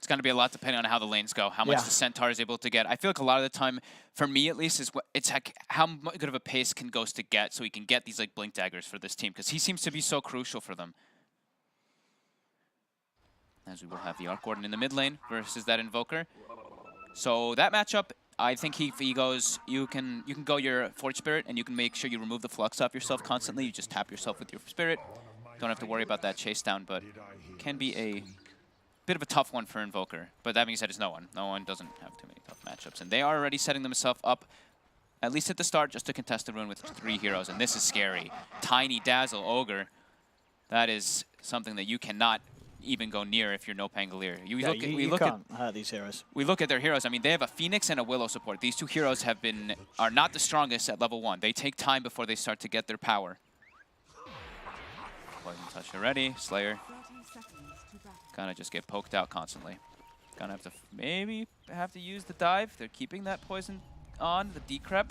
It's going to be a lot depending on how the lanes go, how much the Centaur is able to get. I feel like a lot of the time, for me at least, is it's like how good of a pace can Ghost get so he can get these like blink daggers for this team, because he seems to be so crucial for them. As we will have the Arc Warden in the mid lane versus that Invoker. So that matchup, I think if he goes, you can go your Forge Spirit and you can make sure you remove the flux off yourself constantly. You just tap yourself with your Spirit. Don't have to worry about that chase down, but can be a bit of a tough one for Invoker. But that being said, it's no one. No one doesn't have too many tough matchups. And they are already setting themselves up, at least at the start, just to contest the rune with 3 heroes. And this is scary. Tiny Dazzle Ogre. That is something that you cannot even go near if you're NoPango. You can't hurt these heroes. We look at their heroes. I mean, they have a Phoenix and a Willow support. These 2 heroes are not the strongest at level 1. They take time before they start to get their power. Poison touch already. Slayer. Gonna just get poked out constantly. Gonna have to maybe have to use the dive. They're keeping that poison on. The decrep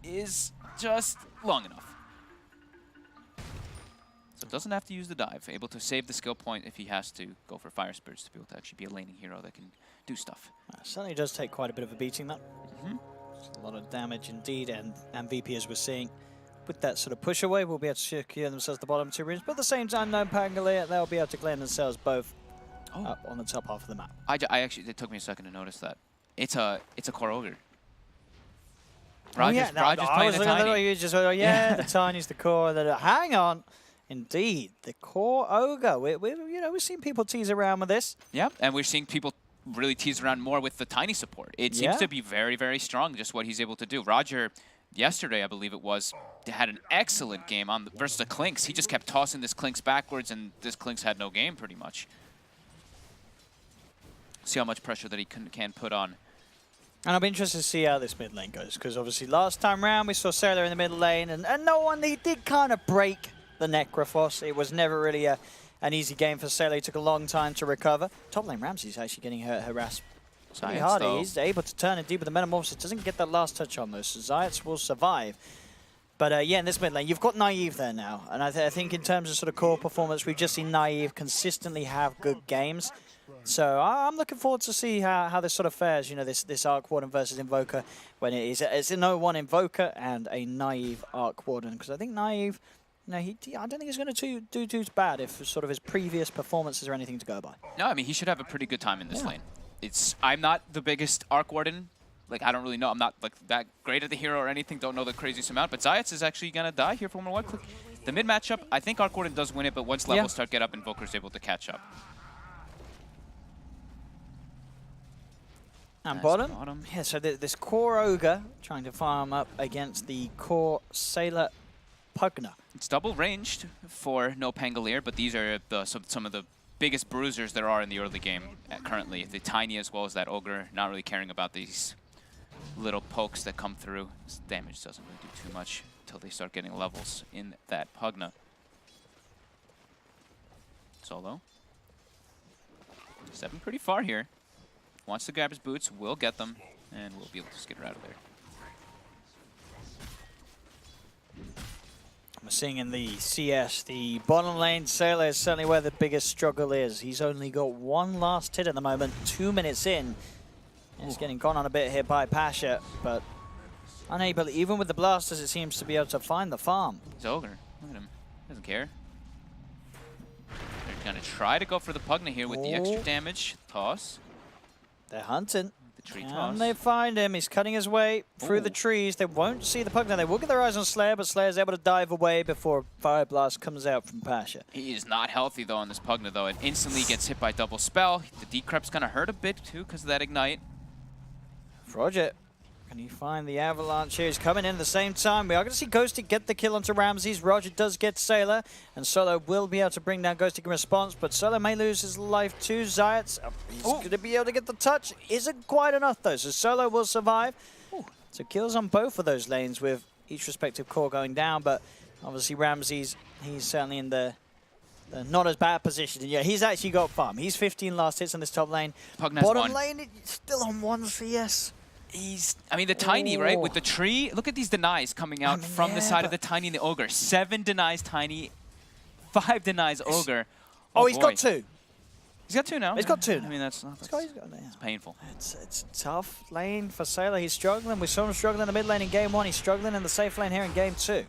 is just long enough. So doesn't have to use the dive. Able to save the skill point if he has to go for Fire Spirits to be able to actually be a laning hero that can do stuff. Certainly does take quite a bit of a beating, that. It's a lot of damage indeed, and MVP, as we're seeing, with that sort of push away, will be able to secure themselves the bottom 2 runes. But at the same time, NoPango, they'll be able to claim themselves both up on the top half of the map. I actually, it took me a second to notice that. It's a core ogre. Roger's playing the tiny. The tiny's the core. Hang on. Indeed, the core ogre. We've seen people tease around with this. Yeah, and we're seeing people really tease around more with the tiny support. It seems to be very, very strong, just what he's able to do. Roger, yesterday, I believe it was, had an excellent game versus the Clinks. He just kept tossing this Clinks backwards, and this Clinks had no game, pretty much. See how much pressure that he can put on. And I'll be interested to see how this mid lane goes, because obviously last time round we saw Sailor in the mid lane, and no one, he did kind of break the Necrophos. It was never really an easy game for Sailor. It took a long time to recover. Top lane Ramsey's actually getting harassed pretty hard. He's able to turn it deep with the Metamorphosis. Doesn't get that last touch on those, so Zayats will survive. But yeah, in this mid lane, you've got Naive there now. And I think in terms of sort of core performance, we've just seen Naive consistently have good games. So I'm looking forward to see how this sort of fares, this Arc Warden versus Invoker, when it's a 0-1 Invoker and a Naive Arc Warden. Because I think Naive, I don't think he's going to do too bad if sort of his previous performances are anything to go by. No, I mean, he should have a pretty good time in this lane. I'm not the biggest Arc Warden. Like, I don't really know. I'm not like that great at the hero or anything. Don't know the craziest amount. But Zayats is actually going to die here for 1 click. The mid matchup, I think Arc Warden does win it, but once levels start get up, Invoker's able to catch up. And bottom. Yeah, so this core Ogre trying to farm up against the core Sailor Pugna. It's double ranged for NoPango, but these are some of the biggest bruisers there are in the early game currently. The tiny as well as that Ogre, not really caring about these little pokes that come through. This damage doesn't really do too much until they start getting levels in that Pugna. Solo. Stepping pretty far here. Wants to grab his boots, will get them, and we'll be able to get her out of there. We're seeing in the CS, the bottom lane Sailor is certainly where the biggest struggle is. He's only got 1 last hit at the moment, 2 minutes in. He's getting gone on a bit here by Pasha, but unable, even with the blasters, it seems to be able to find the farm. He's Ogre. Look at him. Doesn't care. They're going to try to go for the Pugna here with the extra damage. Toss. They're hunting. The tree Can toss. they find him? He's cutting his way through the trees. They won't see the Pugna. They will get their eyes on Slayer, but Slayer's able to dive away before Fire Blast comes out from Pasha. He is not healthy, though, on this Pugna, though. It instantly gets hit by double spell. The Decrep's going to hurt a bit, too, because of that Ignite. Roger. Can he find the Avalanche here? He's coming in at the same time. We are going to see Ghosty get the kill onto Ramses. Roger does get Sailor, and Solo will be able to bring down Ghosty in response, but Solo may lose his life too. Zayats, he's going to be able to get the touch. Isn't quite enough, though, so Solo will survive. So kills on both of those lanes with each respective core going down, but obviously Ramses, he's certainly in the not as bad position. Yeah, he's actually got farm. He's 15 last hits on this top lane. Bottom lane, it's still on 1 CS. I mean, the tiny, right, with the tree. Look at these denies coming out from the side of the tiny and the Ogre. 7 denies tiny, 5 denies Ogre. Oh, he's got 2. He's got 2 now. He's got 2. I mean, that's painful. It's a tough lane for Sailor. He's struggling. We saw him struggling in the mid lane in game 1. He's struggling in the safe lane here in game 2.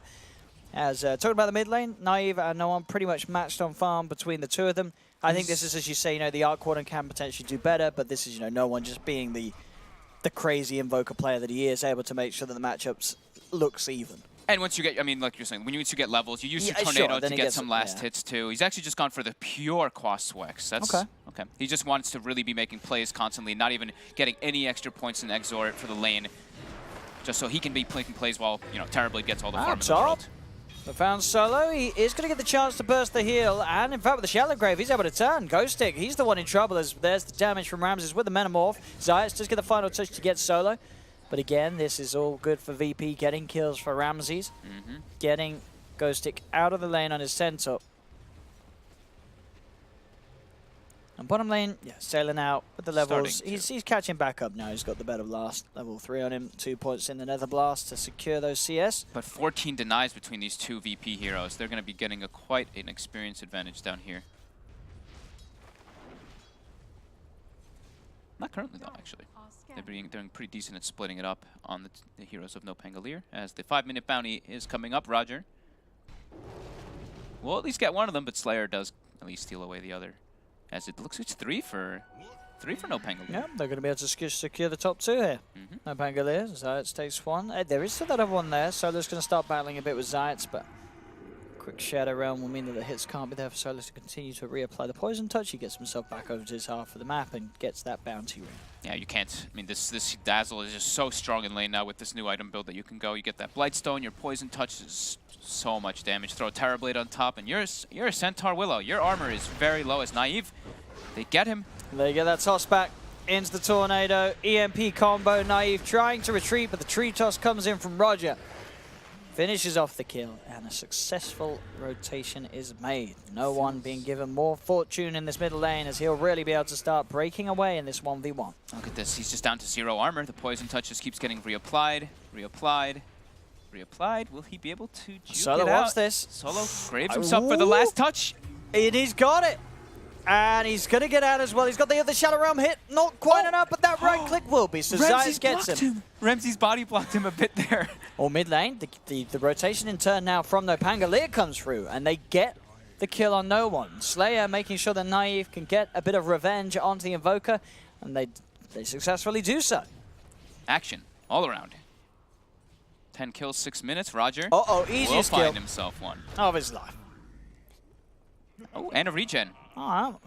As talking about the mid lane, Naive and No One pretty much matched on farm between the two of them. I think this is, as you say, you know, the Arc Warden can potentially do better, but this is, you know, No One just being the crazy Invoker player that he is, able to make sure that the matchups looks even. And once you get, I mean, like you're saying, once you get levels, you use your Tornado to get some last hits too. He's actually just gone for the pure Quas Swex. That's okay. He just wants to really be making plays constantly, not even getting any extra points in Exort for the lane, just so he can be making plays while, you know, Terribly gets all the farm in the world. But found Solo, he is going to get the chance to burst the heal, and in fact with the Shallow Grave, he's able to turn. Ghost Stick, he's the one in trouble, as there's the damage from Ramses with the Metamorph. Zayas does get the final touch to get Solo. But again, this is all good for VP, getting kills for Ramses, getting Ghost Stick out of the lane on his Centaur. And bottom lane, yeah, sailing out with the levels. He's catching back up now. He's got the better blast, level 3 on him, 2 points in the Nether Blast to secure those CS. But 14 denies between these two VP heroes. They're going to be getting quite an experience advantage down here. Not currently though, actually. They're doing pretty decent at splitting it up on the heroes of NoPango as the 5-minute bounty is coming up. Roger will at least get one of them, but Slayer does at least steal away the other. As it looks, it's 3 for NoPango. Yeah, they're going to be able to secure the top 2 here. NoPango, Zayats takes 1. There is still that other one there. Solo's going to start battling a bit with Zayats, but quick Shadow Realm will mean that the hits can't be there for Solo to continue to reapply the Poison Touch. He gets himself back over to his half of the map and gets that bounty ring. Yeah, you can't. I mean, this Dazzle is just so strong in lane now with this new item build that you can go. You get that Blightstone, your Poison Touch is so much damage. Throw a Terrorblade on top, and you're a Centaur Willow. Your armor is very low as Naive. They get him. They get that toss back into the Tornado. EMP combo. Naive trying to retreat, but the tree toss comes in from Roger. Finishes off the kill, and a successful rotation is made. No One being given more fortune in this middle lane, as he'll really be able to start breaking away in this 1v1. Look at this, he's just down to 0 armor. The Poison Touch just keeps getting reapplied, reapplied, reapplied. Will he be able to juke Solo it out? wants this. Solo graves himself for the last touch. And he's got it. And he's going to get out as well. He's got the other Shadow Realm hit. Not quite enough, but that right click will be. So Zayas gets him. Ramsey's body blocked him a bit there. Or mid lane, the rotation in turn now from NoPango. Lear comes through, and they get the kill on No One. Slayer making sure that Naive can get a bit of revenge onto the Invoker, and they successfully do so. Action all around. 10 kills, 6 minutes. Roger easiest kill. Will find himself one of his life. Oh, and a regen. I'll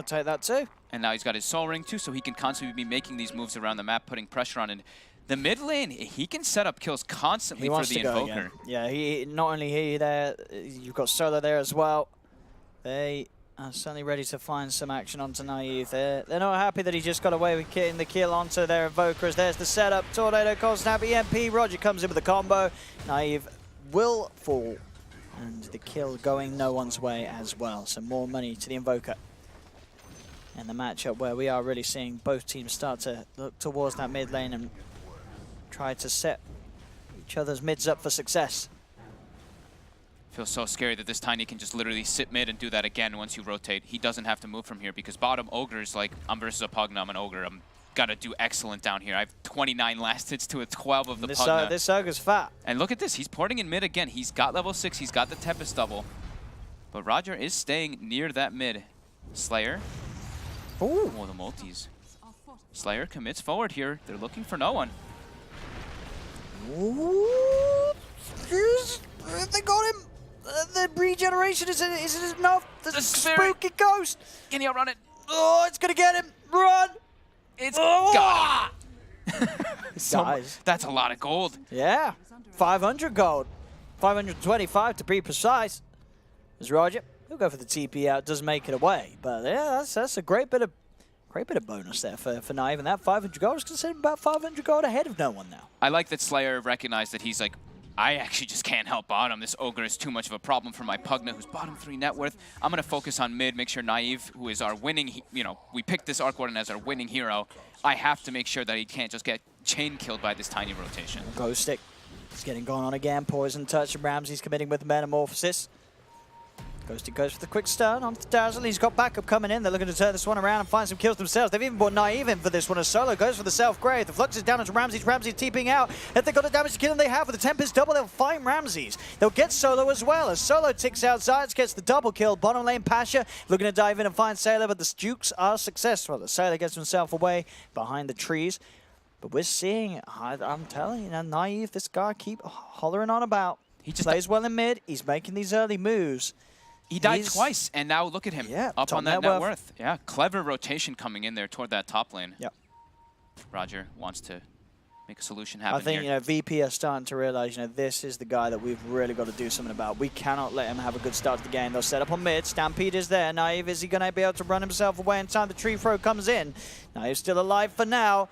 take that too. And now he's got his Soul Ring too, so he can constantly be making these moves around the map, putting pressure on it. The mid lane, he can set up kills constantly for the Invoker. Yeah, not only he there, you've got Solo there as well. They are certainly ready to find some action onto Naive. They're not happy that he just got away with getting the kill onto their Invokers. There's the setup. Tornado, cold snap, EMP. Roger comes in with a combo. Naive will fall. And the kill going No One's way as well. So more money to the Invoker. And the matchup where we are really seeing both teams start to look towards that mid lane and try to set each other's mids up for success. Feels so scary that this Tiny can just literally sit mid and do that again once you rotate. He doesn't have to move from here because bottom Ogre is like, I'm versus a Pugna, I'm an Ogre. I'm gotta do excellent down here. I have 29 last hits to a 12 of the Pugna. This Ogre's fat. And look at this, he's porting in mid again. He's got level 6, he's got the Tempest double. But Roger is staying near that mid. Slayer. Ooh. Oh, the multis. Slayer commits forward here. They're looking for No One. Ooh. They got him. The regeneration isn't enough. The spooky ghost. Can he outrun it? Oh, it's gonna get him. Run. It's got him. Guys. That's a lot of gold. Yeah. 500 gold. 525 to be precise. As Roger, he'll go for the TP out, does make it away. But yeah, that's a great bit of bonus there for Naive. And that 500 gold is considered about 500 gold ahead of No One now. I like that Slayer recognized that he's like, I actually just can't help bottom. This Ogre is too much of a problem for my Pugna, who's bottom 3 net worth. I'm going to focus on mid, make sure Naive, who is our winning, we picked this Arc Warden as our winning hero. I have to make sure that he can't just get chain killed by this tiny rotation. Ghost Stick is getting gone on again. Poison Touch, and Ramsey's committing with Metamorphosis. Ghosty goes for the quick stun onto Dazzle. He's got backup coming in. They're looking to turn this one around and find some kills themselves. They've even brought Naive in for this one as Solo goes for the self-grave. The Flux is down into Ramses. Ramses TPing out. If they got the damage to kill him, they have. With the Tempest double, they'll find Ramses. They'll get Solo as well. As Solo ticks out, Zayats gets the double kill. Bottom lane, Pasha looking to dive in and find Sailor, but the Dukes are successful. The Sailor gets himself away behind the trees. But we're seeing, I'm telling you, Naive, this guy keep hollering on about. He just plays well in mid. He's making these early moves. He died twice, and now look at him, up on that net worth. Yeah, clever rotation coming in there toward that top lane. Yep. Roger wants to make a solution happen. I think here. VP are starting to realize, this is the guy that we've really got to do something about. We cannot let him have a good start to the game. They'll set up on mid. Stampede is there. Naive, is he going to be able to run himself away in time? The tree throw comes in. Naive's still alive for now.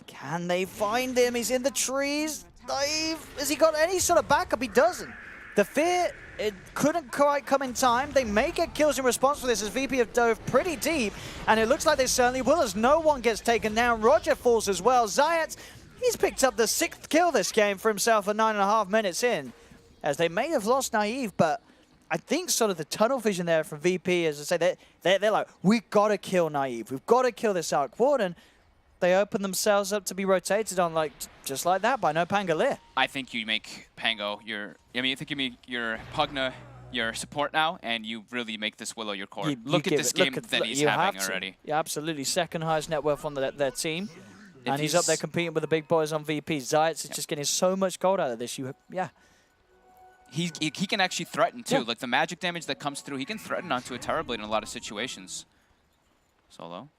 Can they find him? He's in the trees. Naive, has he got any sort of backup? He doesn't. The fear, it couldn't quite come in time. They may get kills in response to this as VP have dove pretty deep, and it looks like they certainly will as no one gets taken down. Roger falls as well. Zayats, he's picked up the 6th kill this game for himself at 9.5 minutes in, as they may have lost Naive, but I think sort of the tunnel vision there from VP, as I say, they're like, we've got to kill Naive. We've got to kill this Arc Warden. They open themselves up to be rotated on just like that by NoPango. I think you make Pango I think you make your Pugna your support now, and you really make this Willow your core. Look at this game that he's having already. Yeah, absolutely. Second highest net worth on their team. And he's up there competing with the big boys on VP. Zayats is just getting so much gold out of this. He can actually threaten too. Like the magic damage that comes through, he can threaten onto a Terrorblade in a lot of situations. Solo.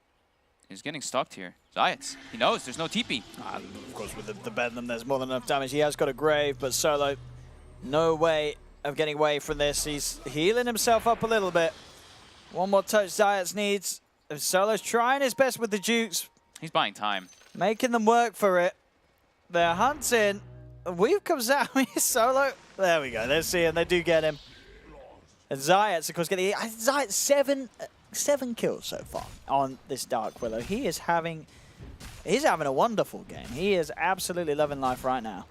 He's getting stalked here. Zayats, he knows there's no TP. Of course, with the Bedlam, there's more than enough damage. He has got a grave, but Solo, no way of getting away from this. He's healing himself up a little bit. One more touch Zayats needs. Solo's trying his best with the Dukes. He's buying time. Making them work for it. They're hunting. Weave comes out. Solo. There we go. They're seeing. They do get him. And Zayats, of course, getting Zayats 7 kills so far on this Dark Willow. He's having a wonderful game. He is absolutely loving life right now.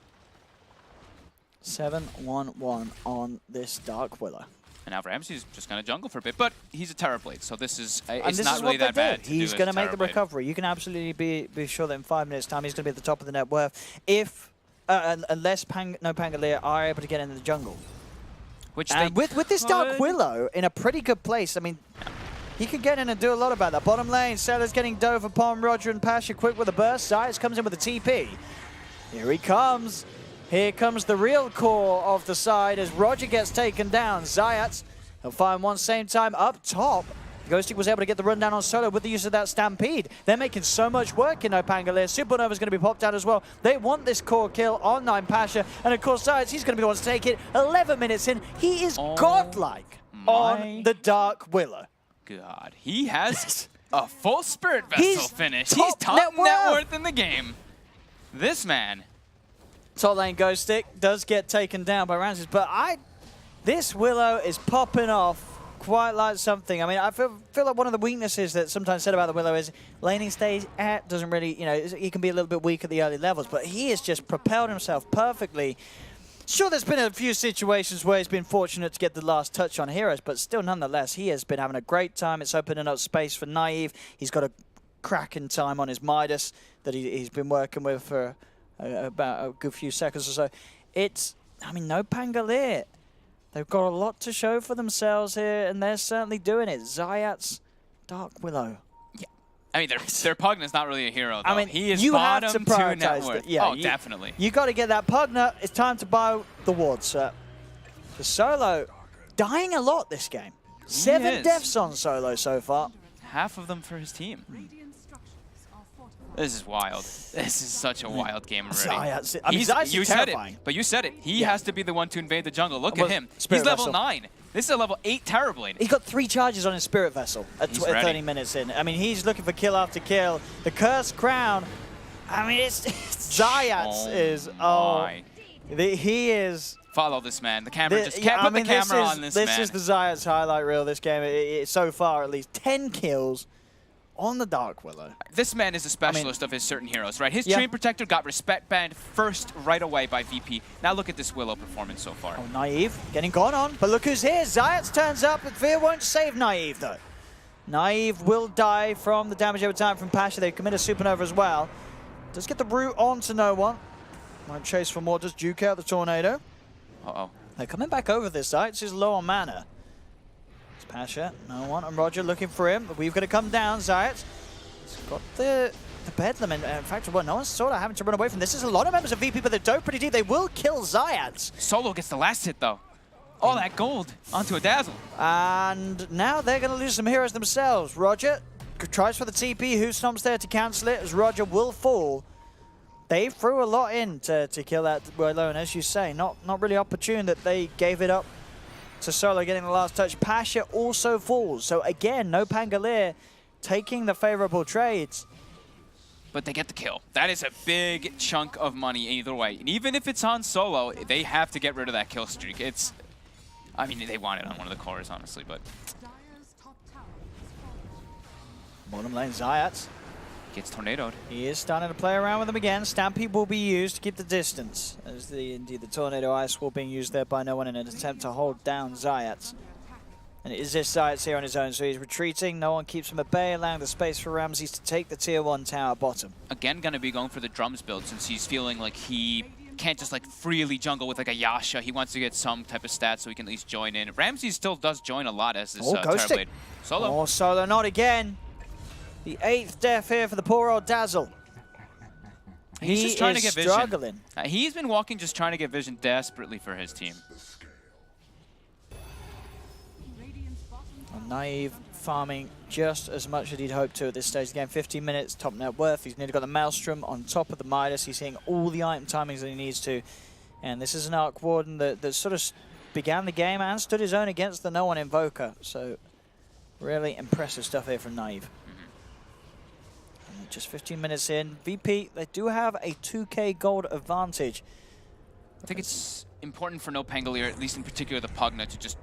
7-1-1 on this Dark Willow. And now Ramsey's just going to jungle for a bit, but he's a Terrorblade, so this is not really that bad. He's going to make the recovery. You can absolutely be sure that in 5 minutes' time he's going to be at the top of the net worth unless NoPango are able to get into the jungle. Which with this Dark Willow in a pretty good place, I mean, he could get in and do a lot about that. Bottom lane, Sailor's getting dove upon Roger and Pasha quick with a burst. Zayats comes in with a TP. Here he comes. Here comes the real core of the side as Roger gets taken down. Zayats, he'll find one same time up top. Ghosty was able to get the rundown on Solo with the use of that Stampede. They're making so much work in NoPango. Supernova's going to be popped out as well. They want this core kill on 9 Pasha. And of course, Zayats, he's going to be the one to take it. 11 minutes in, he is godlike on the Dark Willow. God, he has a full Spirit Vessel finish. He's top net worth in the game. This man. Top lane Ghost Stick does get taken down by Ramses, but this Willow is popping off quite like something. I mean, I feel like one of the weaknesses that sometimes said about the Willow is laning stage doesn't really, he can be a little bit weak at the early levels, but he has just propelled himself perfectly. Sure, there's been a few situations where he's been fortunate to get the last touch on heroes, but still, nonetheless, he has been having a great time. It's opening up space for Naive. He's got a cracking time on his Midas that he's been working with for about a good few seconds or so. NoPango. They've got a lot to show for themselves here, and they're certainly doing it. Zayats, Dark Willow. Yeah. I mean, their Pugna's not really a hero, though. I mean, he is you bottom have to prioritize net worth. Definitely. You got to get that Pugna. It's time to buy the wards, sir. The Solo dying a lot this game. 7 deaths on Solo so far. Half of them for his team. This is wild. This is such a wild game already. Zayats you said it, but you said it. He has to be the one to invade the jungle. Look at him. He's level 9. This is a level 8 Terrorblade. He got 3 charges on his Spirit Vessel at 30 minutes in. I mean, he's looking for kill after kill. The Cursed Crown. I mean, it's Zayats he is. Follow this man. The camera just can't put the camera on this man. This is the Zayats highlight reel. This game, so far at least 10 kills. on the Dark Willow. This man is a specialist of his certain heroes, right? His Yeah. Chain Protector got respect banned first right away by VP. Now look at this Willow performance so far. Oh, Naive getting gone on, but look who's here. Zayats turns up, but Fear won't save Naive though. Naive will die from the damage over time from Pasha. They commit a supernova as well. Does get the root on to no one. Might chase for more, does juke out the tornado. Uh-oh. They're coming back over this. Zayats is low on mana. It's Pasha, no one, and Roger looking for him. But we've got to come down, Zayats. He's got the Bedlam, and in fact, well, no one's sort of having to run away from this. There's a lot of members of VP, but they're dove pretty deep. They will kill Zayats. Solo gets the last hit, though. All that gold onto a Dazzle. And now they're going to lose some heroes themselves. Roger tries for the TP. Who stomps there to cancel it as Roger will fall. They threw a lot in to kill that Willow, and as you say, not really opportune that they gave it up to Solo getting the last touch. Pasha also falls. So again, NoPango taking the favorable trades. But they get the kill. That is a big chunk of money either way. And even if it's on Solo, they have to get rid of that kill streak. It's, I mean, they want it on one of the cores, honestly, but. Bottom lane, Zayats. Gets tornadoed. He is starting to play around with them again. Stampede will be used to keep the distance. As indeed the Tornado Ice will being used there by no one in an attempt to hold down Zayats. And it is this Zayats here on his own, so he's retreating. No one keeps him at bay, allowing the space for Ramses to take the tier 1 tower bottom. Again, going to be going for the drums build since he's feeling like he can't just like freely jungle with like a Yasha. He wants to get some type of stats so he can at least join in. Ramses still does join a lot as this Terrorblade. Solo. Oh, Solo, not again. The 8th death here for the poor old Dazzle. He's just trying to get vision. Struggling. He's been walking just trying to get vision desperately for his team. Naive farming just as much as he'd hoped to at this stage. Again, 15 minutes, top net worth. He's nearly got the Maelstrom on top of the Midas. He's hitting all the item timings that he needs to. And this is an Arc Warden that sort of began the game and stood his own against the no-one Invoker. So really impressive stuff here from Naive. And just 15 minutes in. VP, they do have a 2k gold advantage. I think it's important for NoPango, at least in particular the Pugna, to just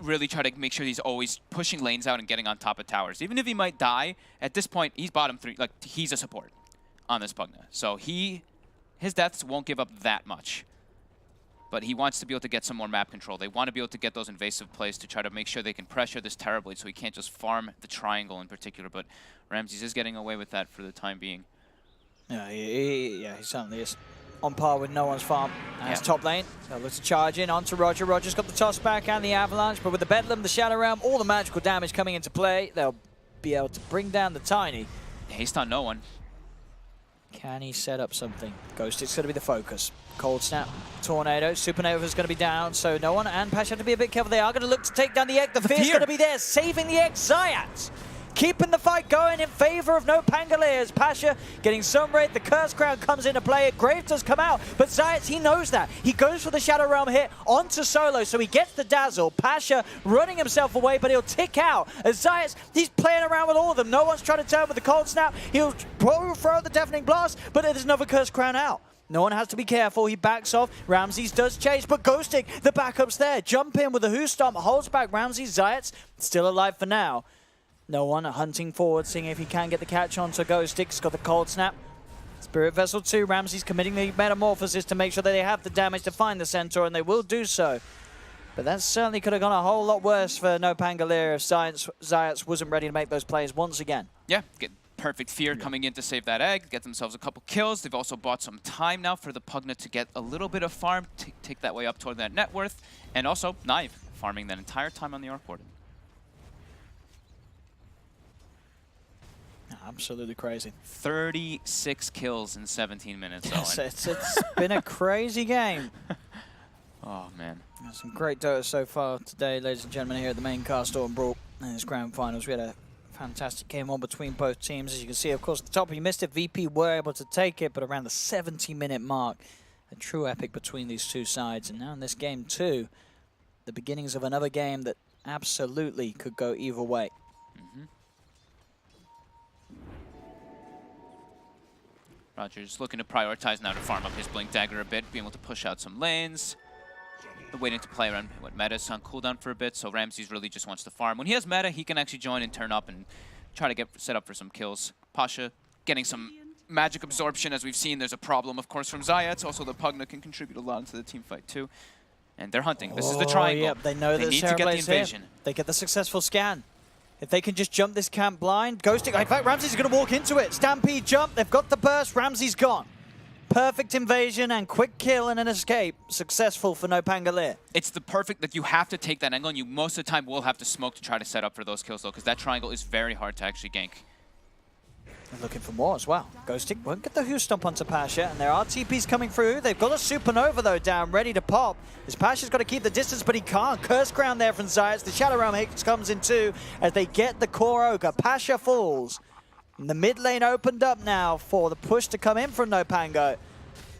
really try to make sure he's always pushing lanes out and getting on top of towers. Even if he might die, at this point, he's bottom 3. Like, he's a support on this Pugna. So his deaths won't give up that much. But he wants to be able to get some more map control. They want to be able to get those invasive plays to try to make sure they can pressure this Terrorblade so he can't just farm the triangle in particular. But Ramses is getting away with that for the time being. Yeah, he certainly is. On par with no one's farm. That's top lane. So let's charge in onto Roger. Roger's got the toss back and the avalanche, but with the Bedlam, the Shadow Realm, all the magical damage coming into play, they'll be able to bring down the Tiny. Haste on no one. Can he set up something? Ghost, it's going to be the focus. Cold Snap, Tornado, Supernova is going to be down, so no one and Pasha have to be a bit careful. They are going to look to take down the egg. The Fear's going to be there, saving the egg. Zayats keeping the fight going in favor of NoPango as Pasha getting sunraid. The Curse Crown comes into play. Grave does come out, but Zayats, he knows that. He goes for the Shadow Realm hit onto Solo, so he gets the Dazzle. Pasha running himself away, but he'll tick out. As Zayats, he's playing around with all of them. No one's trying to turn with the Cold Snap. He'll throw the Deafening Blast, but there's another Curse Crown out. No one has to be careful. He backs off. Ramses does chase, but Ghosting, the backup's there. Jump in with a Who Stomp, holds back Ramses. Zayats still alive for now. No one hunting forward, seeing if he can get the catch on to Ghostic. He's got the Cold Snap. Spirit Vessel 2, Ramses committing the Metamorphosis to make sure that they have the damage to find the Centaur, and they will do so. But that certainly could have gone a whole lot worse for NoPango if Zayats wasn't ready to make those plays once again. Yeah, get perfect Fear coming in to save that egg, get themselves a couple kills. They've also bought some time now for the Pugna to get a little bit of farm, take that way up toward that net worth, and also Naive farming that entire time on the Arc Warden. Absolutely crazy. 36 kills in 17 minutes. Yes, it's been a crazy game. Oh, man. Some great Dota so far today, ladies and gentlemen, here at the Maincast or Brawl in this grand finals. We had a fantastic game on between both teams. As you can see, of course, at the top, you missed it. VP were able to take it, but around the 70-minute mark, a true epic between these two sides. And now in this game, too, the beginnings of another game that absolutely could go either way. Roger's looking to prioritize now to farm up his Blink Dagger a bit, being able to push out some lanes. They're waiting to play around what meta's on cooldown for a bit, so Ramses really just wants to farm. When he has meta, he can actually join and turn up and try to get set up for some kills. Pasha getting some magic absorption, as we've seen. There's a problem, of course, from Zayats. Also, the Pugna can contribute a lot into the team fight, too. And they're hunting. This is the triangle. Yep, they know they that need to get the invasion. Here. They get the successful scan. If they can just jump this camp blind, Ghosting. In fact, Ramsey's going to walk into it. Stampede jump. They've got the burst. Ramsey's gone. Perfect invasion and quick kill and an escape. Successful for NoPango. It's the perfect, that you have to take that angle, and you most of the time will have to smoke to try to set up for those kills, though, because that triangle is very hard to actually gank. They're looking for more as well. Ghosting won't get the Who Stomp onto Pasha, and there are TPs coming through. They've got a Supernova, though, down, ready to pop. As Pasha's got to keep the distance, but he can't. Curse Crown there from Zayats. The Shadow Realm Hicks comes in too, as they get the core Ogre. Pasha falls. And the mid lane opened up now for the push to come in from NoPango,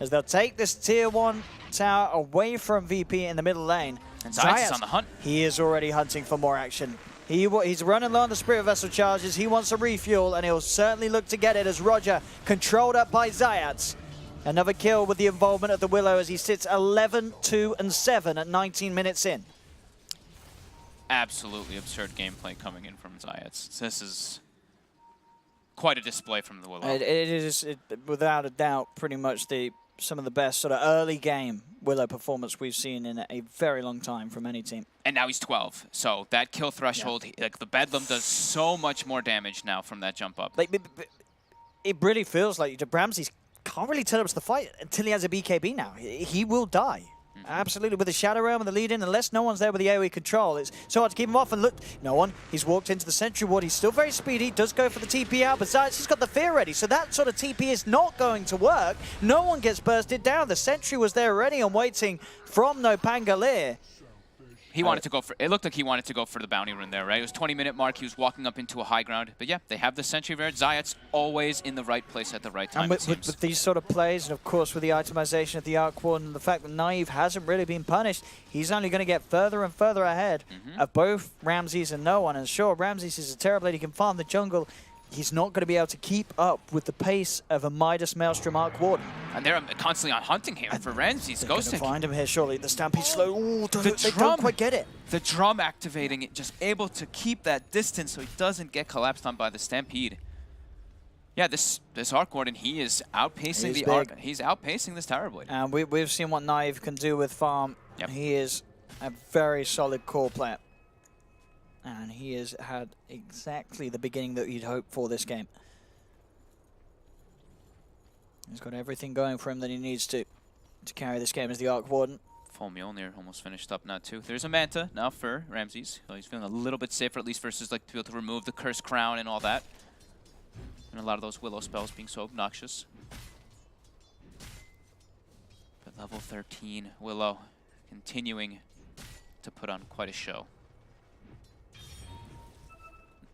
as they'll take this tier 1 tower away from VP in the middle lane. And Zayats is on the hunt. He is already hunting for more action. He's running low on the Spirit Vessel charges. He wants a refuel, and he'll certainly look to get it as Roger, controlled up by Zayats. Another kill with the involvement of the Willow as he sits 11, 2, and 7 at 19 minutes in. Absolutely absurd gameplay coming in from Zayats. This is quite a display from the Willow. It is, without a doubt, pretty much some of the best sort of early game Willow performance we've seen in a very long time from any team. And now he's 12, so that kill threshold, like the Bedlam does so much more damage now from that jump up. Like, it really feels like Ramsey can't really turn up to the fight until he has a BKB now. He will die. Absolutely, with the Shadow Realm and the lead in, unless no one's there with the AoE control, it's so hard to keep him off. And look, no one. He's walked into the Sentry Ward. He's still very speedy, does go for the TP out, but Zayats, he's got the Fear ready, so that sort of TP is not going to work. No one gets bursted down. The Sentry was there already and waiting from NoPango. He wanted to go for, it looked like he wanted to go for the bounty rune there, right? It was 20-minute mark. He was walking up into a high ground. But yeah, they have the Sentry Verd. Zayats always in the right place at the right time, and with these sort of plays, and of course with the itemization of the Arc Warden, and the fact that Naive hasn't really been punished, he's only going to get further and further ahead of both Ramses and No One. And sure, Ramses is a terrible lady, he can farm the jungle. He's not going to be able to keep up with the pace of a Midas Maelstrom Arc Warden. And they're constantly on hunting him for Ramses. Ghosting. Find him here, surely. The Stampede slow. Ooh, they don't quite get it. The drum activating it, just able to keep that distance so he doesn't get collapsed on by the Stampede. Yeah, this Arc Warden, he is outpacing he's outpacing this Tower Blade. And we've seen what Naive can do with farm. Yep. He is a very solid core player. And he has had exactly the beginning that you'd hope for this game. He's got everything going for him that he needs to carry this game as the Arc Warden. Full Mjolnir almost finished up now too. There's a Manta now for Ramses. So he's feeling a little bit safer, at least versus like to be able to remove the Curse Crown and all that. And a lot of those Willow spells being so obnoxious. But level 13 Willow continuing to put on quite a show.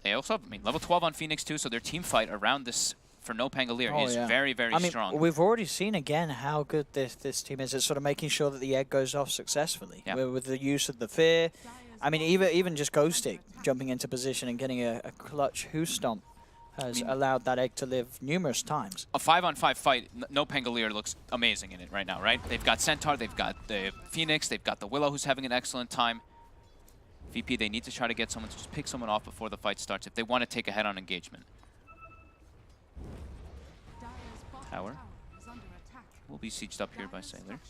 They also have, level 12 on Phoenix too, so their team fight around this for NoPango is very, very strong. We've already seen again how good this team is at sort of making sure that the egg goes off successfully. Yep. With the use of the Fear. I mean, even just Ghosting jumping into position and getting a clutch Who Stomp has allowed that egg to live numerous times. A 5-on-5 fight, NoPango looks amazing in it right now, right? They've got Centaur, they've got the Phoenix, they've got the Willow who's having an excellent time. VP, they need to try to get someone to just pick someone off before the fight starts if they want to take a head-on engagement. Tower will be sieged up here by Sailor,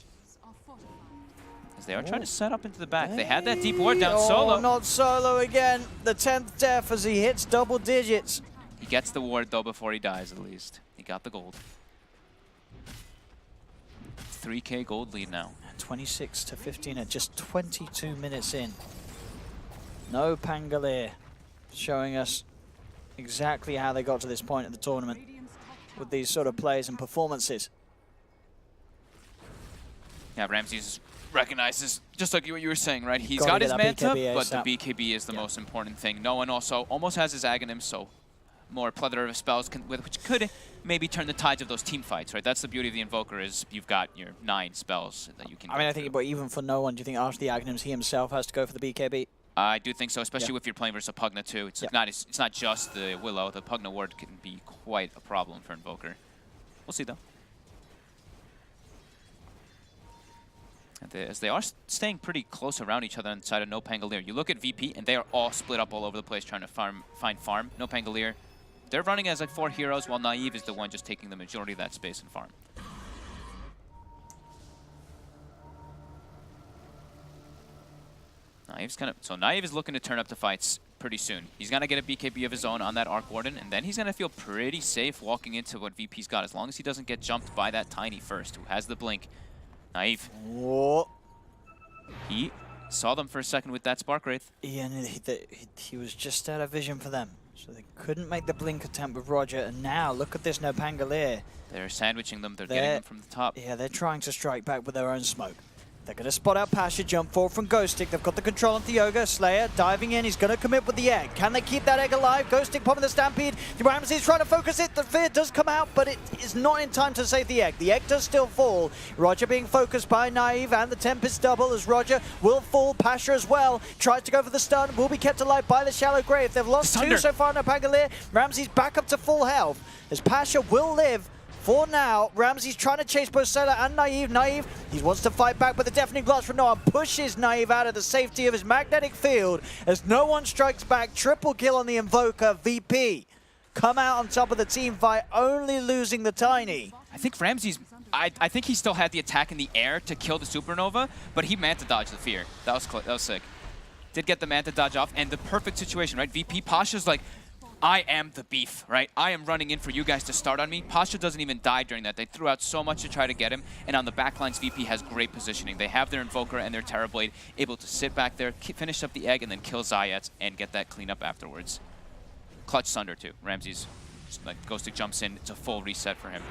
as they are trying to set up into the back. They had that deep ward down. Solo. Not Solo again. The 10th death as he hits double digits. He gets the ward though before he dies at least. He got the gold. 3K gold lead now. 26 to 15 at just 22 minutes in. NoPango showing us exactly how they got to this point in the tournament with these sort of plays and performances. Yeah, Ramses recognizes, just like what you were saying, right? He's got his Manta, but the BKB is the most important thing. No one also almost has his Aghanim, so more plethora of spells, which could maybe turn the tides of those team fights, right? That's the beauty of the Invoker, is you've got your 9 spells that you can. I mean, I think, but even for No One, do you think after the Aghanims, he himself has to go for the BKB? I do think so, especially if you're playing versus a Pugna too. It's not just the Willow. The Pugna ward can be quite a problem for Invoker. We'll see though. As they are staying pretty close around each other inside of NoPango. You look at VP, and they are all split up all over the place trying to find farm. NoPango, they're running as like 4 heroes, while Naive is the one just taking the majority of that space and farm. Naive is looking to turn up the fights pretty soon. He's gonna get a BKB of his own on that Arc Warden, and then he's gonna feel pretty safe walking into what VP's got, as long as he doesn't get jumped by that Tiny first, who has the blink. Naive. Whoa. He saw them for a second with that Spark Wraith. Yeah, and he was just out of vision for them, so they couldn't make the blink attempt with Roger. And now look at this NoPango. They're sandwiching them. They're getting them from the top. Yeah, they're trying to strike back with their own smoke. They're going to spot out Pasha, jump forward from Ghost Stick. They've got the control on Thioga. Slayer diving in. He's going to commit with the egg. Can they keep that egg alive? Ghost Stick popping the Stampede. Ramsey's trying to focus it. The fear does come out, but it is not in time to save the egg. The egg does still fall. Roger being focused by Naive, and the Tempest double as Roger will fall. Pasha as well tries to go for the stun. Will be kept alive by the Shallow Grave. They've lost 2 so far. NoPango. Ramsey's back up to full health as Pasha will live. For now, Ramsey's trying to chase both Solar and Naive. Naive, he wants to fight back, but the Deafening Blast from Noah pushes Naive out of the safety of his magnetic field as no one strikes back. Triple kill on the Invoker. VP come out on top of the team fight, only losing the Tiny. I think Ramsey's... I think he still had the attack in the air to kill the Supernova, but he Manta dodged the fear. That was sick. Did get the Manta dodge off, and the perfect situation, right? VP, Pasha's like, I am the beef, right? I am running in for you guys to start on me. Pasha doesn't even die during that. They threw out so much to try to get him, and on the backlines, VP has great positioning. They have their Invoker and their Terrorblade, able to sit back there, finish up the egg, and then kill Zayats and get that cleanup afterwards. Clutch Sunder, too. Ramsey's, like, Ghostic jumps in. It's a full reset for him.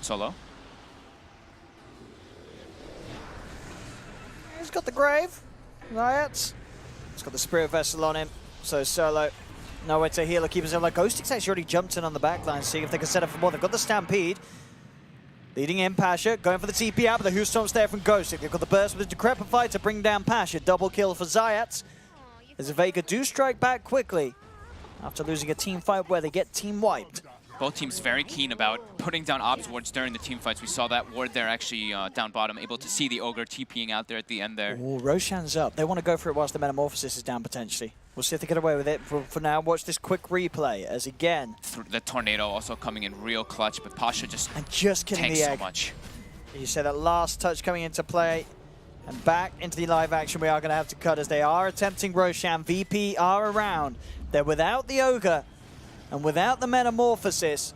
Solo. He's got the Grave. Zayats. He's got the Spirit Vessel on him, so Solo... nowhere to heal or keep himself. Like Ghostic's actually already jumped in on the backline, seeing if they can set up for more. They've got the Stampede. Leading in Pasha, going for the TP out, but the Hoostomp's there from Ghostic. They've got the burst with the Decrepify to bring down Pasha. Double kill for Zayats. As the Vega do strike back quickly after losing a team fight where they get team wiped. Both teams very keen about putting down Obs wards during the team fights. We saw that ward there actually down bottom, able to see the Ogre TPing out there at the end there. Ooh, Roshan's up. They want to go for it whilst the Metamorphosis is down potentially. We'll see if they get away with it. For now, watch this quick replay as again... the Tornado also coming in real clutch, but Pasha just killing the egg. So much. You said that last touch coming into play. And back into the live action we are going to have to cut as they are attempting Roshan. VP are around. They're without the Ogre and without the Metamorphosis.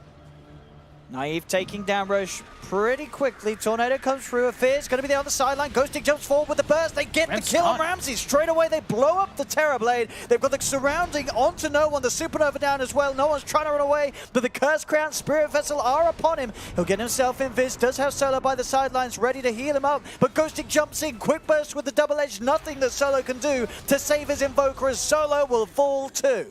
Naive taking down Roche pretty quickly. Tornado comes through. Fear's going to be there on the sideline. Ghostic jumps forward with the burst. They get the kill on Ramsey. Straight away, they blow up the Terrorblade. They've got the surrounding onto no one. The Supernova down as well. No one's trying to run away, but the Curse Crown Spirit Vessel are upon him. He'll get himself invis. Does have Solo by the sidelines, ready to heal him up, but Ghostic jumps in. Quick burst with the double edge. Nothing that Solo can do to save his Invoker as Solo will fall too.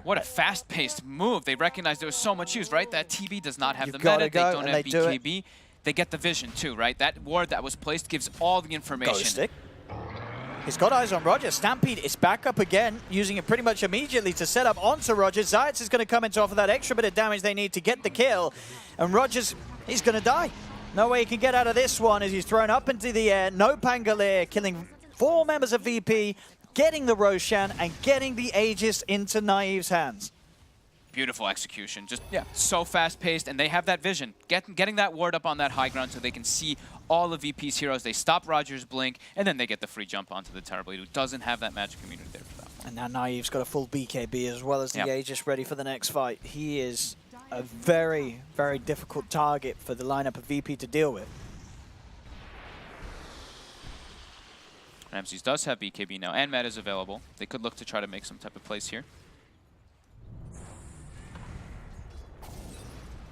What a fast-paced move. They recognize there was so much use, right? That TV does not have the meta. They don't have BKB. They get the vision too, right? That ward that was placed gives all the information. Ghostic. He's got eyes on Roger. Stampede is back up again, using it pretty much immediately to set up onto Roger. Zayats is going to come in to offer that extra bit of damage they need to get the kill. And Roger's, he's going to die. No way he can get out of this one as he's thrown up into the air. NoPango killing 4 members of VP. Getting the Roshan and getting the Aegis into Naive's hands. Beautiful execution. Just so fast-paced, and they have that vision. Getting that ward up on that high ground so they can see all of VP's heroes. They stop Roger's blink, and then they get the free jump onto the Terrorblade, who doesn't have that magic immunity there for that one. And now Naive's got a full BKB as well as the Aegis ready for the next fight. He is a very, very difficult target for the lineup of VP to deal with. Ramses does have BKB now, and Matt is available. They could look to try to make some type of plays here.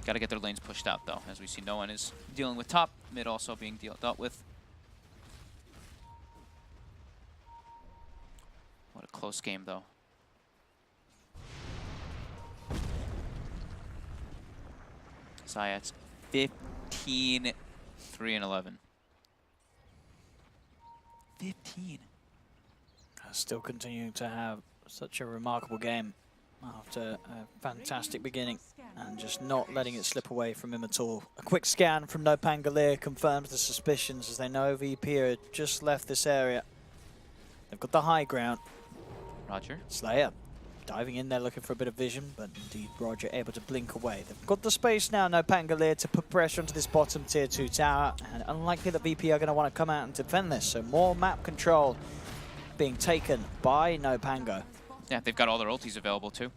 Got to get their lanes pushed out, though. As we see, no one is dealing with top. Mid also being dealt with. What a close game, though. Zayats 15, 3 and 11. 15. Still continuing to have such a remarkable game. after a fantastic beginning and just not letting it slip away from him at all. A quick scan from NoPango confirms the suspicions as they know VP had just left this area. They've got the high ground. Roger. Slayer diving in there looking for a bit of vision, but indeed Roger able to blink away. They've got the space now, NoPango to put pressure onto this bottom tier 2 tower, and unlikely that VP are going to want to come out and defend this, so more map control being taken by NoPango. Yeah, they've got all their ultis available too.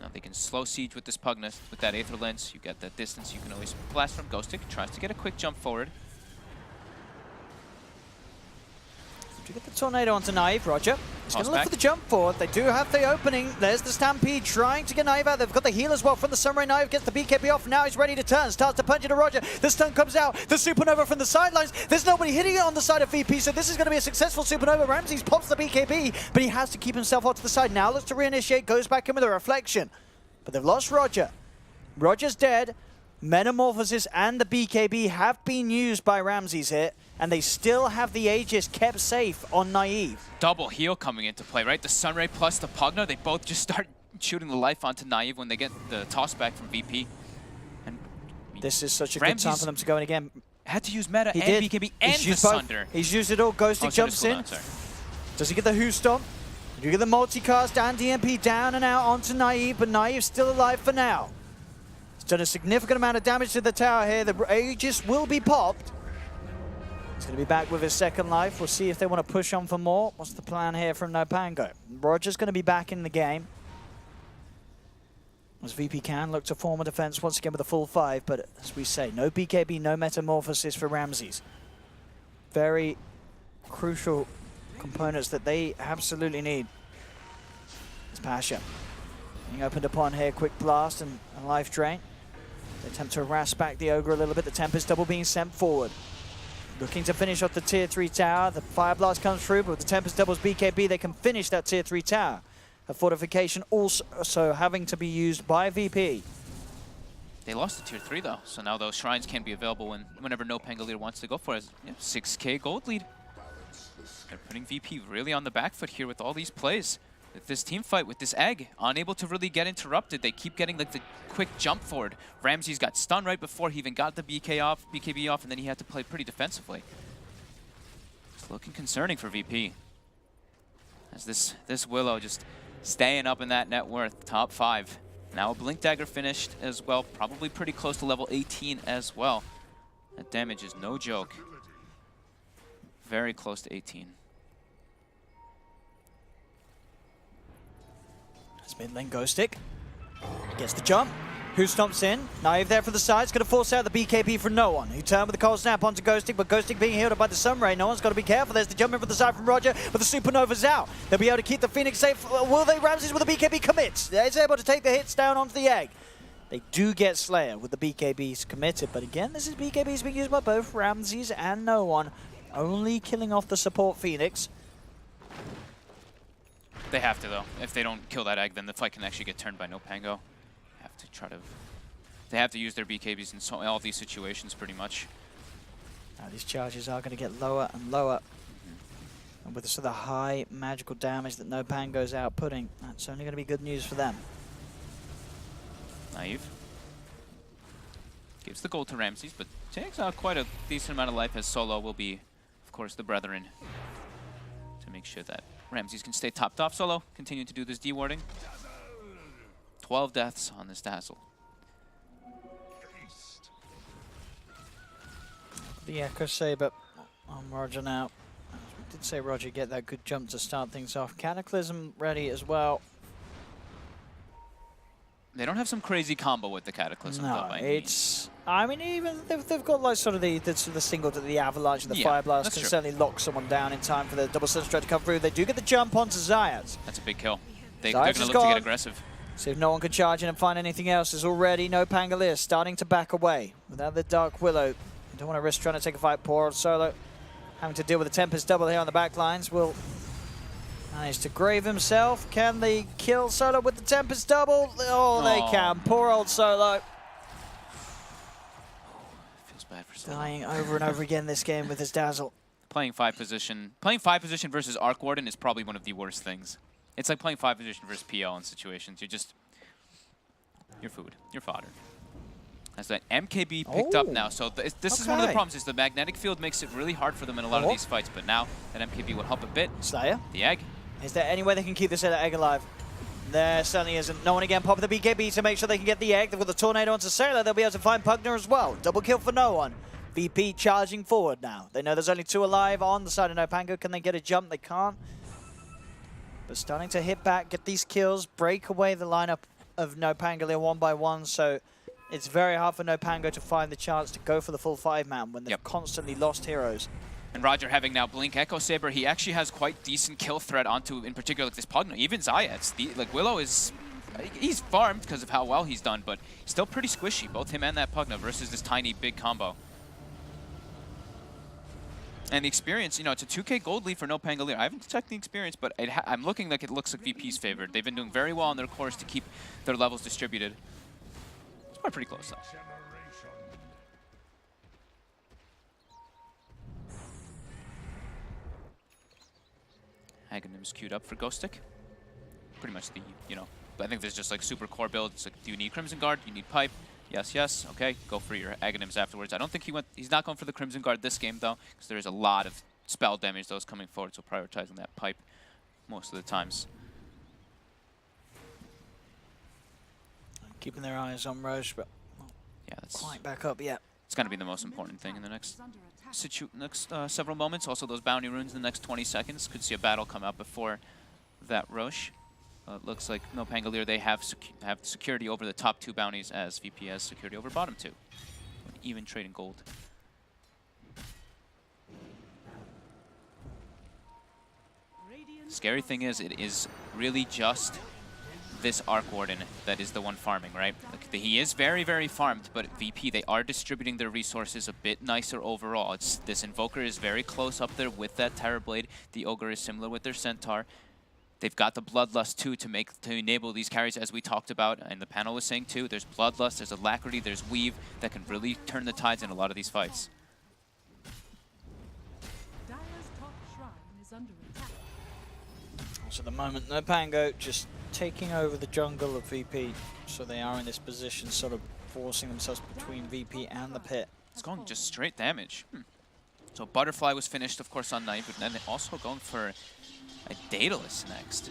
Now they can slow siege with this Pugnus, with that Aether Lens. You get that distance you can always blast from. Ghostic tries to get a quick jump forward. To get the tornado onto Naive, Roger. He's going to look back for the jump forward. They do have the opening. There's the Stampede trying to get Naive out. They've got the heal as well from the Samurai. Naive gets the BKB off. Now he's ready to turn. Starts to punch into Roger. The stun comes out. The Supernova from the sidelines. There's nobody hitting it on the side of VP, so this is going to be a successful Supernova. Ramses pops the BKB, but he has to keep himself off to the side. Now looks to reinitiate, goes back in with a reflection. But they've lost Roger. Roger's dead. Metamorphosis and the BKB have been used by Ramses here, and they still have the Aegis kept safe on Naive. Double heal coming into play, right? The Sunray plus the Pugna, they both just start shooting the life onto Naive when they get the toss back from VP. And this is such a good time for them to go in again. Had to use meta He and did. BKB and He's the used both. Sunder. He's used it all. Ghostic jumps in. Does he get the Who Stomp? Do you get the multicast and DMP down and out onto Naive, but Naive's still alive for now. He's done a significant amount of damage to the tower here. The Aegis will be popped. He's going to be back with his second life. We'll see if they want to push on for more. What's the plan here from NoPango? Roger's going to be back in the game. As VP can look to form a defense once again with a full 5, but as we say, no BKB, no Metamorphosis for Ramses. Very crucial components that they absolutely need. It's Pasha being opened upon here, quick blast and a life drain. They attempt to harass back the Ogre a little bit, the Tempest double being sent forward. Looking to finish off the tier 3 tower, the Fire Blast comes through, but with the Tempest doubles BKB, they can finish that tier 3 tower. A fortification also having to be used by VP. They lost to tier 3 though, so now those shrines can be available whenever NoPango wants to go for it. Yeah, 6k gold lead. They're putting VP really on the back foot here with all these plays. With this team fight, with this egg, unable to really get interrupted. They keep getting like the quick jump forward. Ramses got stunned right before he even got the BKB off, and then he had to play pretty defensively. It's looking concerning for VP. As this Willow just staying up in that net worth, top 5. Now a Blink Dagger finished as well, probably pretty close to level 18 as well. That damage is no joke. Very close to 18. It's mid lane Ghostic. Gets the jump. Who stomps in? Naive there for the side. It's going to force out the BKB from no one. He turned with the cold snap onto Ghostic, but Ghostic being healed up by the Sunray. No one's got to be careful. There's the jump in from the side from Roger, but the Supernova's out. They'll be able to keep the Phoenix safe. Will they? Ramses with the BKB commits. They're able to take the hits down onto the egg. They do get Slayer with the BKBs committed, but again, this is BKBs being used by both Ramses and no one. Only killing off the support Phoenix. They have to though. If they don't kill that egg, then the fight can actually get turned by NoPango. They have to use their BKBs in all these situations pretty much. Now these charges are going to get lower and lower. And with the sort of high magical damage that NoPango's outputting, that's only going to be good news for them. Naive gives the gold to Ramses, but takes out quite a decent amount of life as Solo will be, of course, the Brethren to make sure that Ramses can stay topped off. Solo continue to do this dewarding. 12 deaths on this Dazzle. The Echo Saber on Roger now. We did say Roger get that good jump to start things off. Cataclysm ready as well. They don't have some crazy combo with the Cataclysm though, by any means. I mean, even they've got like sort of the single to the Avalanche and the Fire Blast can certainly lock someone down in time for the double Sunstrike to come through. They do get the jump onto Zayat. That's a big kill. They're going to look to get aggressive. See if no one can charge in and find anything else. There's already NoPango starting to back away. Without the Dark Willow, you don't want to risk trying to take a fight. Poor old Solo having to deal with the Tempest double here on the back lines. Will manage to grave himself. Can they kill Solo with the Tempest double? Oh, they can. Poor old Solo. Feels bad for Solo. Dying over and over again this game with his Dazzle. Playing 5 position versus Arc Warden is probably one of the worst things. It's like playing 5 position versus PL in situations. You're food. You're fodder. As that MKB picked up now. So this is one of the problems, is the magnetic field makes it really hard for them in a lot of these fights. But now that MKB will help a bit. Slayer. The egg. Is there any way they can keep this egg alive? There certainly isn't. No one again popping the BKB to make sure they can get the egg. They've got the tornado onto Sailor. They'll be able to find Pugner as well. Double kill for no one. VP charging forward now. They know there's only 2 alive on the side of NoPango. Can they get a jump? They can't. But starting to hit back, get these kills, break away the lineup of NoPango. They're 1 by 1, so it's very hard for NoPango to find the chance to go for the full 5-man when they've constantly lost heroes. And Roger having now Blink Echo Saber, he actually has quite decent kill threat onto, in particular, like this Pugner. Even Zayats, like Willow is, he's farmed because of how well he's done, but still pretty squishy, both him and that Pugner versus this tiny big combo. And the experience, you know, it's a 2K gold lead for NoPango. I haven't checked the experience, but I'm looking like it looks like VP's favored. They've been doing very well on their course to keep their levels distributed. It's probably pretty close, though. Aghanim's queued up for Ghost Stick. Pretty much the, you know, I think there's just like super core build. It's like, do you need Crimson Guard? Do you need Pipe? Yes, yes. Okay, go for your Aghanims afterwards. I don't think he's not going for the Crimson Guard this game, though, because there is a lot of spell damage that was coming forward, so prioritizing that Pipe most of the times. Keeping their eyes on Roche, but yeah, that's quite back up yet. It's going to be the most important thing in the next several moments. Also, those bounty runes in the next 20 seconds. Could see a battle come out before that Roche. It looks like NoPango, they have security over the top 2 bounties, as VP has security over bottom 2. Even trading gold. Scary thing is, it is really just this Arc Warden that is the one farming, right? Like, he is very, very farmed, but VP, they are distributing their resources a bit nicer overall. This Invoker is very close up there with that Terrorblade. The Ogre is similar with their Centaur. They've got the Bloodlust too to enable these carries, as we talked about, and the panel was saying too. There's Bloodlust, there's Alacrity, there's Weave that can really turn the tides in a lot of these fights. So at the moment, NoPango just taking over the jungle of VP, so they are in this position, sort of forcing themselves between VP and the pit. It's going just straight damage. So Butterfly was finished, of course, on Knight, but then also going for a Daedalus next.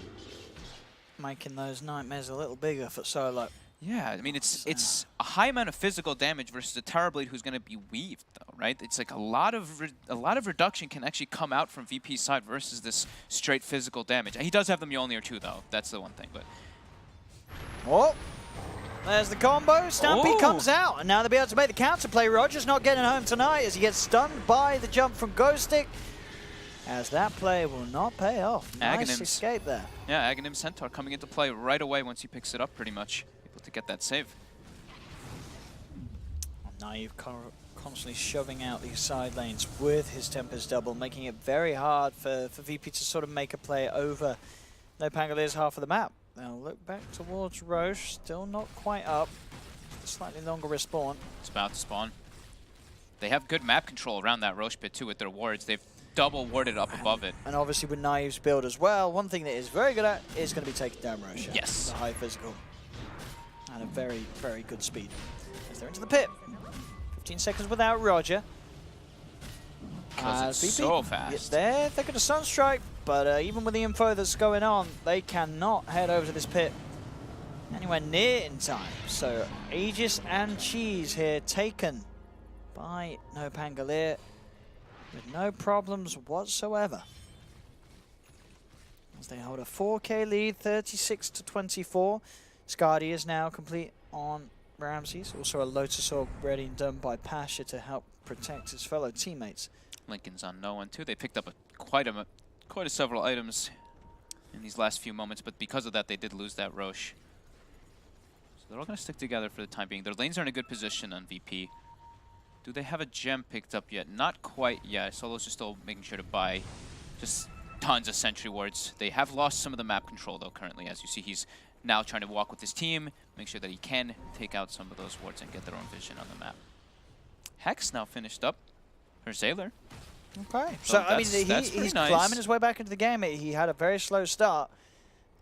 Making those nightmares a little bigger for Solo. Yeah, I mean, it's a high amount of physical damage versus a Terrorblade who's going to be weaved, though, right? It's like a lot of reduction can actually come out from VP's side versus this straight physical damage. And he does have the Mjolnir too, though. That's the one thing. But oh, there's the combo. Stampede comes out, and now they'll be able to make the counterplay. Roger's not getting home tonight as he gets stunned by the jump from Ghost Stick. As that play will not pay off. Nice escape there. Yeah, Aghanim Centaur coming into play right away once he picks it up, pretty much. Able to get that save. Naive constantly shoving out these side lanes with his Tempest double, making it very hard for VP to sort of make a play over NoPango's half of the map. Now look back towards Roche, still not quite up. Slightly longer respawn. It's about to spawn. They have good map control around that Roche pit too with their wards. They've double warded up above it. And obviously with Naive's build as well, one thing that is very good at is going to be taking down Roche. Yes. The high physical. And a very, very good speed. As they're into the pit. 15 seconds without Roger. Because it's so fast. They're going to Sunstrike, but even with the info that's going on, they cannot head over to this pit anywhere near in time. So Aegis and Cheese here taken by NoPango with no problems whatsoever. As they hold a 4K lead, 36-24. Skadi is now complete on Ramses. Also a Lotus Orb ready and done by Pasha to help protect his fellow teammates. Lincoln's on no one too. They picked up quite a several items in these last few moments, but because of that, they did lose that Roche. So they're all going to stick together for the time being. Their lanes are in a good position on VP. Do they have a gem picked up yet? Not quite yet. Solo's just still making sure to buy just tons of sentry wards. They have lost some of the map control, though, currently. As you see, he's now trying to walk with his team, make sure that he can take out some of those wards and get their own vision on the map. Hex now finished up for Sailor. Okay. So, I mean, he's nice. climbing his way back into the game. He had a very slow start.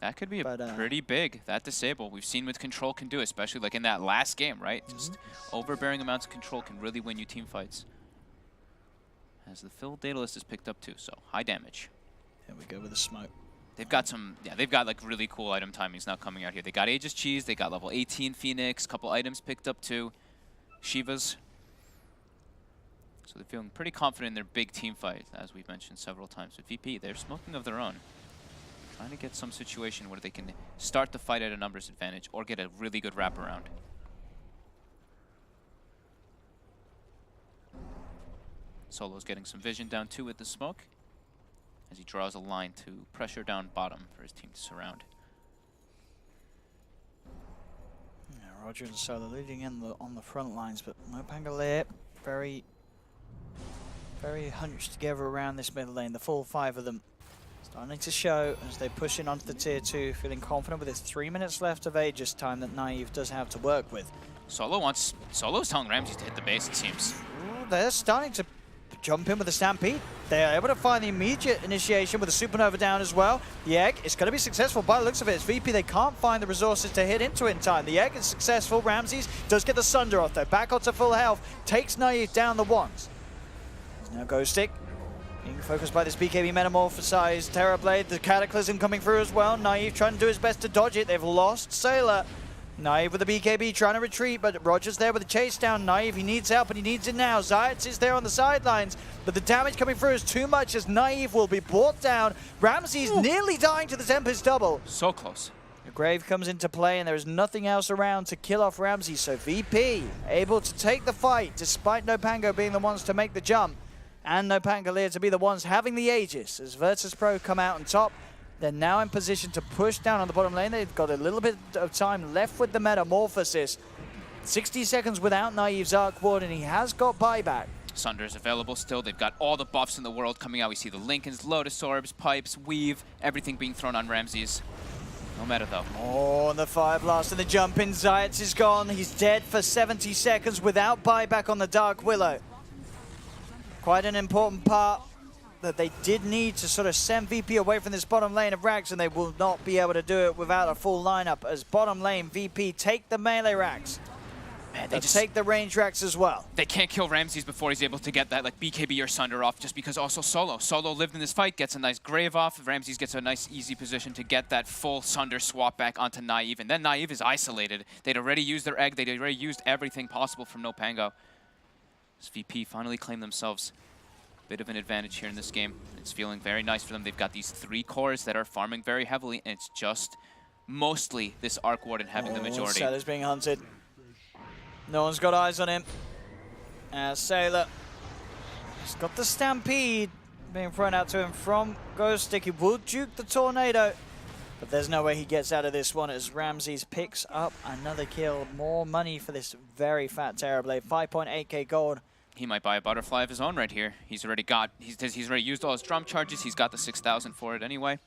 That could be pretty big. That disable, we've seen what control can do, especially like in that last game, right? Just overbearing amounts of control can really win you team fights. As the Phil Daedalus is picked up too, so high damage. Here we go with the smoke. They've got some, yeah, they've got like really cool item timings now coming out here. They got Aegis Cheese, they got level 18 Phoenix, couple items picked up too. Shivas. So they're feeling pretty confident in their big team fight, as we've mentioned several times. With VP, they're smoking of their own. Trying to get some situation where they can start the fight at a numbers advantage or get a really good wraparound. Solo's getting some vision down too with the smoke as he draws a line to pressure down bottom for his team to surround. Yeah, Roger and Solo leading in on the front lines, but NoPango very hunched together around this middle lane. The full 5 of them starting to show as they push in onto the tier 2, feeling confident with his 3 minutes left of Aegis time that Naive does have to work with. Solo's telling Ramses to hit the base, it seems. Ooh, they're starting to jump in with the Stampede. They're able to find the immediate initiation with the Supernova down as well. The egg is going to be successful by the looks of it. It's VP, they can't find the resources to hit into it in time. The egg is successful. Ramses does get the Sunder off though. Back onto full health. Takes Naive down the ones. There's now Ghost Stick. Being focused by this BKB Metamorphosized Terrorblade. The Cataclysm coming through as well. Naive trying to do his best to dodge it. They've lost Sailor. Naive with the BKB trying to retreat, but Roger's there with the chase down. Naive, he needs help and he needs it now. Zayats is there on the sidelines, but the damage coming through is too much as Naive will be brought down. Ramses nearly dying to the Tempest double. So close. The Grave comes into play and there is nothing else around to kill off Ramses, so VP able to take the fight despite NoPango being the ones to make the jump and NoPango to be the ones having the Aegis as Virtus.pro come out on top. They're now in position to push down on the bottom lane. They've got a little bit of time left with the Metamorphosis. 60 seconds without Naive's Arc Ward, and he has got buyback. Sunder is available still. They've got all the buffs in the world coming out. We see the Lincolns, Lotus Orbs, Pipes, Weave, everything being thrown on Ramses. No matter though. Oh, and the Fire Blast and the jump in. Zayats is gone. He's dead for 70 seconds without buyback on the Dark Willow. Quite an important part that they did need to sort of send VP away from this bottom lane of racks, and they will not be able to do it without a full lineup as bottom lane VP take the melee racks. Man, they just take the range racks as well. They can't kill Ramses before he's able to get that like BKB or Sunder off, just because also Solo lived in this fight, gets a nice Grave off. Ramses gets a nice easy position to get that full Sunder swap back onto Naive, and then Naive is isolated. They'd already used their egg, they'd already used everything possible from NoPango. As VP finally claimed themselves bit of an advantage here in this game. It's feeling very nice for them. They've got these 3 cores that are farming very heavily, and it's just mostly this Arc Warden having the majority. Sailor's being hunted. No one's got eyes on him. Sailor, he's got the Stampede being thrown out to him from Ghost Stick. He will juke the Tornado, but there's no way he gets out of this one as Ramses picks up another kill. More money for this very fat Terrorblade. 5.8k gold. He might buy a butterfly of his own right here. He's already got, he's already used all his drum charges. He's got the 6,000 for it anyway.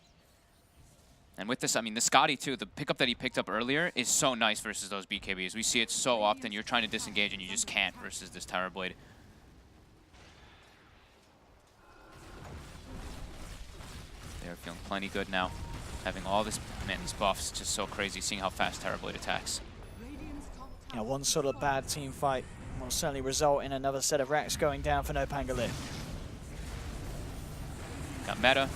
And with this, I mean, the Scotty too, the pickup that he picked up earlier is so nice versus those BKBs. We see it so often. You're trying to disengage and you just can't versus this Terrorblade. They're feeling plenty good now. Having all this, man, these buffs, just so crazy seeing how fast Terrorblade attacks. Yeah, one sort of bad team fight will certainly result in another set of racks going down for NoPango. Got meta.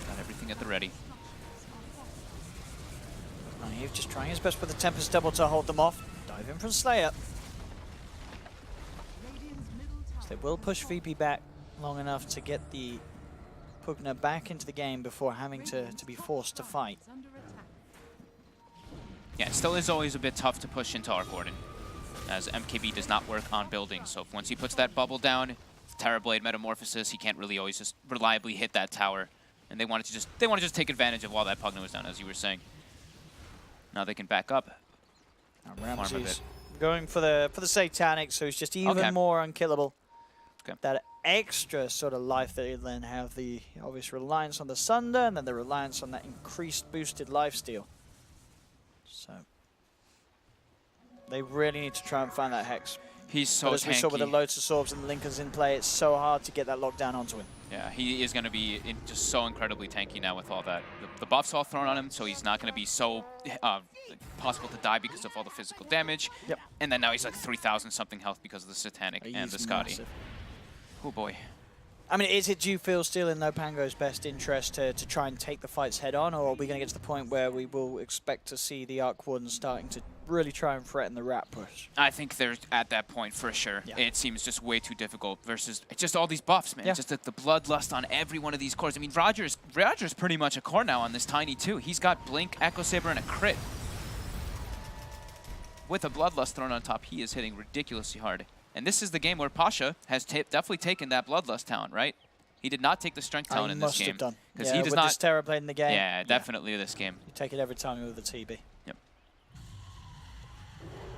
Got everything at the ready. Naive just trying his best with the Tempest double to hold them off. Dive in from Slayer. So they will push VP back long enough to get the Pugna back into the game before having to be forced to fight. Yeah, it still is always a bit tough to push into Arc Warden, as MKB does not work on buildings. So if once he puts that bubble down, Terrorblade Metamorphosis, he can't really always just reliably hit that tower. And they want to just take advantage of while that Pugna was down, as you were saying. Now they can back up. Ramses going for the Satanic, so he's just even more unkillable. Okay. That extra sort of life that you then have the obvious reliance on the Sunder, and then the reliance on that increased boosted lifesteal. So they really need to try and find that Hex. He's so but as we saw with the tanky. Lotus Orbs and the Lincolns in play, it's so hard to get that lockdown onto him. Yeah, he is going to be just so incredibly tanky now with all that. The buffs all thrown on him, so he's not going to be so possible to die because of all the physical damage. Yep. And then now he's like 3,000 something health because of the Satanic and the Scotty. Massive. Oh boy. I mean, do you feel still in NoPango's best interest to try and take the fights head on, or are we going to get to the point where we will expect to see the Arc Wardens starting to really try and threaten the rat push? I think they're at that point for sure. Yeah. It seems just way too difficult versus just all these buffs, man. Yeah. Just the bloodlust on every one of these cores. I mean, Roger's pretty much a core now on this Tiny too. He's got Blink, Echo Saber, and a crit. With a bloodlust thrown on top, he is hitting ridiculously hard. And this is the game where Pasha has definitely taken that bloodlust talent, right? He did not take the strength talent in this game. Must have done. Because Yeah, he does with not. this Terror Blade in the game. Yeah, definitely this game. You take it every time with the TB. Yep.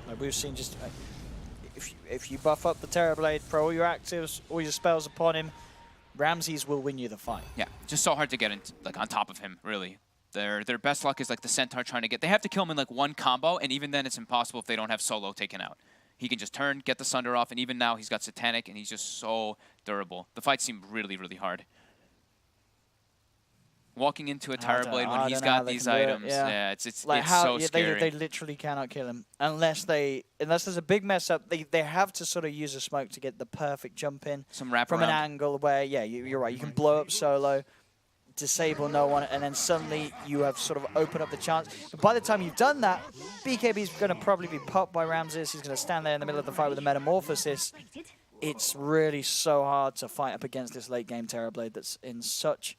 Like we've seen, just if you buff up the Terror Blade for all your actives, all your spells upon him, Ramses will win you the fight. Yeah, just so hard to get on top of him, really. Their best luck is like the Centaur trying to get. They have to kill him in like one combo, and even then it's impossible if they don't have Solo taken out. He can just turn, get the Sunder off, and even now he's got Satanic, and he's just so durable. The fight seemed really, really hard. Walking into a Terror Blade when he's got these items, it's like it's how, so scary. They literally cannot kill him unless there's a big mess up. They have to sort of use a smoke to get the perfect jump in Some wrap from an around. angle where you're right. You can blow up Solo, disable no one, and then suddenly you have sort of opened up the chance. But by the time you've done that, BKB's going to probably be popped by Ramses. He's going to stand there in the middle of the fight with a Metamorphosis. It's really so hard to fight up against this late game Terrorblade that's in such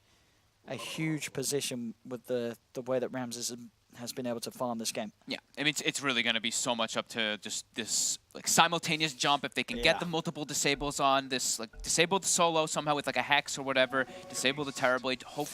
a huge position with the way that Ramses has been able to farm this game. Yeah, I mean, it's really going to be so much up to just this like simultaneous jump. If they can get the multiple disables on this, like disable the Solo somehow with like a Hex or whatever, disable the Terror Blade, hope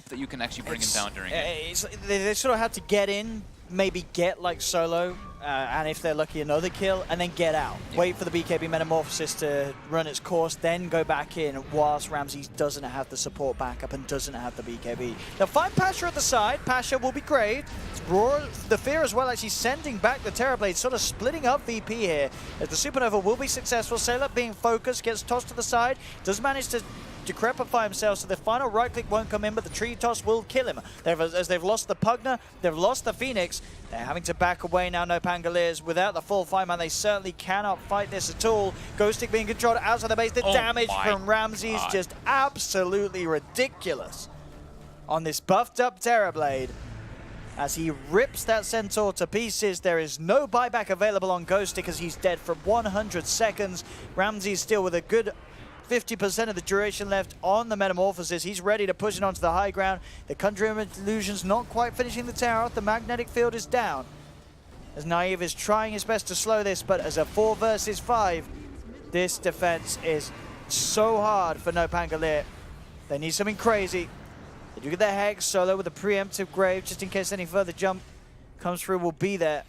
that you can actually bring him down during it. They sort of have to get in, maybe get like Solo, and if they're lucky, another kill, and then get out. Yeah. Wait for the BKB Metamorphosis to run its course, then go back in whilst Ramses doesn't have the support backup and doesn't have the BKB. They'll find Pasha at the side. Pasha will be graved. Roar, the Fear as well, actually sending back the Terrorblade, sort of splitting up VP here. As the Supernova will be successful, Sailor being focused, gets tossed to the side, does manage to decrepify himself, so the final right click won't come in, but the tree toss will kill him. As they've lost the Pugna, they've lost the Phoenix, they're having to back away now. NoPango without the full fight, man, they certainly cannot fight this at all. Ghostic being controlled outside the base. The damage from Ramses just absolutely ridiculous on this buffed up Terrorblade. As he rips that Centaur to pieces, there is no buyback available on Ghostic as he's dead for 100 seconds. Ramses still with a good 50% of the duration left on the Metamorphosis. He's ready to push it onto the high ground. The Conjuring of Illusions not quite finishing the tower off. The magnetic field is down. As Naive is trying his best to slow this, but as a 4 versus 5, this defense is so hard for NoPango. They need something crazy. They do get their Hex. Solo with a preemptive grave, just in case any further jump comes through, will be there.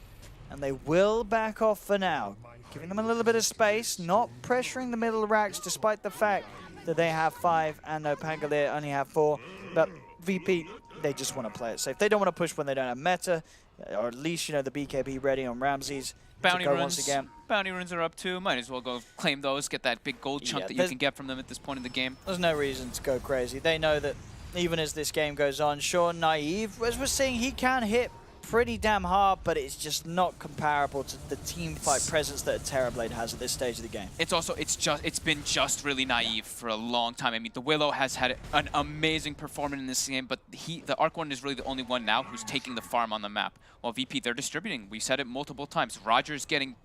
And they will back off for now, giving them a little bit of space, not pressuring the middle racks, despite the fact that they have 5 and NoPango only have 4. But VP, they just want to play it safe. They don't want to push when they don't have meta, or at least, the BKB ready on Ramses. Bounty runes, once again. Bounty runes are up too. Might as well go claim those, get that big gold chunk that you can get from them at this point in the game. There's no reason to go crazy. They know that even as this game goes on, sure, Naive, as we're seeing, he can hit pretty damn hard, but it's just not comparable to the team fight presence that a Terrorblade has at this stage of the game. It's been just really naive for a long time. I mean, the Willow has had an amazing performance in this game, but the Arc Warden is really the only one now who's taking the farm on the map. While VP, they're distributing. We've said it multiple times. Roger's getting